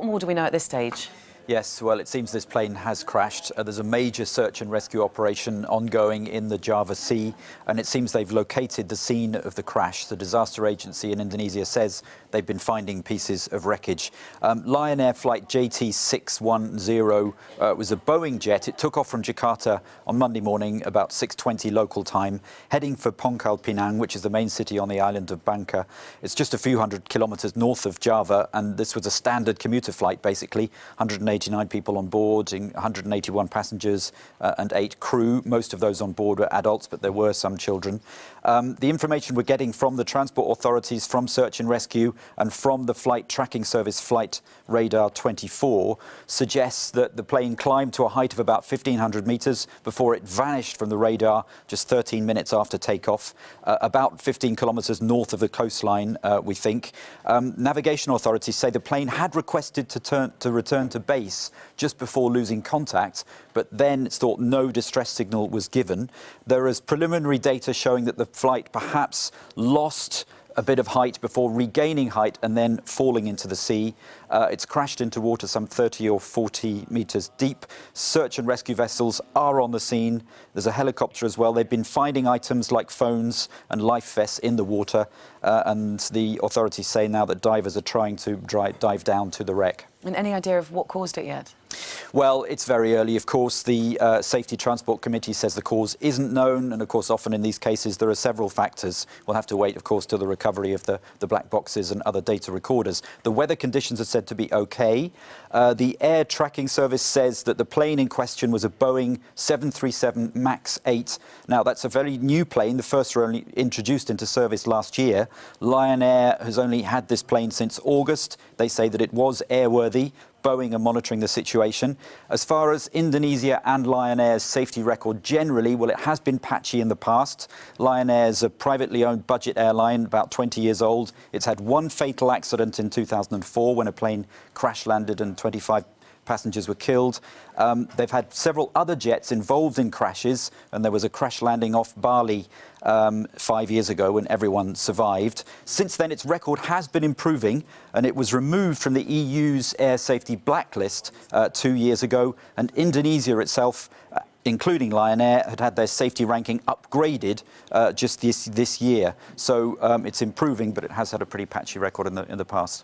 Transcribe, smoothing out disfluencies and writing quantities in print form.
more do we know at this stage? Yes, well, it seems this plane has crashed. There's a major search and rescue operation ongoing in the Java Sea, and it seems they've located the scene of the crash. The disaster agency in Indonesia says they've been finding pieces of wreckage. Lion Air flight JT610 was a Boeing jet. It took off from Jakarta on Monday morning, about 6:20 local time, heading for Pangkal Pinang, which is the main city on the island of Bangka. It's just a few hundred kilometers north of Java, and this was a standard commuter flight, basically. 189 people on board, 181 passengers and 8 crew. Most of those on board were adults, but there were some children. The information we're getting from the transport authorities, from search and rescue, and from the flight tracking service Flight Radar 24 suggests that the plane climbed to a height of about 1,500 meters before it vanished from the radar just 13 minutes after takeoff, about 15 kilometers north of the coastline, we think. Navigation authorities say the plane had requested to return to base just before losing contact, but then it's thought no distress signal was given. There is preliminary data showing that the flight perhaps lost a bit of height before regaining height and then falling into the sea. It's crashed into water some 30 or 40 meters deep. Search and rescue vessels are on the scene. There's a helicopter as well. They've been finding items like phones and life vests in the water, and the authorities say now that divers are trying to dive down to the wreck. And any idea of what caused it yet? Well, it's very early, of course. The Safety Transport Committee says the cause isn't known, and of course often in these cases there are several factors. We'll have to wait, of course, till the recovery of the black boxes and other data recorders. The weather conditions are said to be okay. The air tracking service says that the plane in question was a Boeing 737 MAX 8. Now, that's a very new plane. The first were only introduced into service last year. Lion Air has only had this plane since August. They say that it was airworthy. Boeing are monitoring the situation. As far as Indonesia and Lion Air's safety record generally, well, it has been patchy in the past. Lion Air is a privately owned budget airline, about 20 years old. It's had one fatal accident in 2004 when a plane crash landed and 25 passengers were killed. They've had several other jets involved in crashes, and there was a crash landing off Bali 5 years ago when everyone survived. Since then, its record has been improving, and it was removed from the EU's air safety blacklist 2 years ago, and Indonesia itself, including Lion Air, had their safety ranking upgraded just this year. So it's improving, but it has had a pretty patchy record in the past.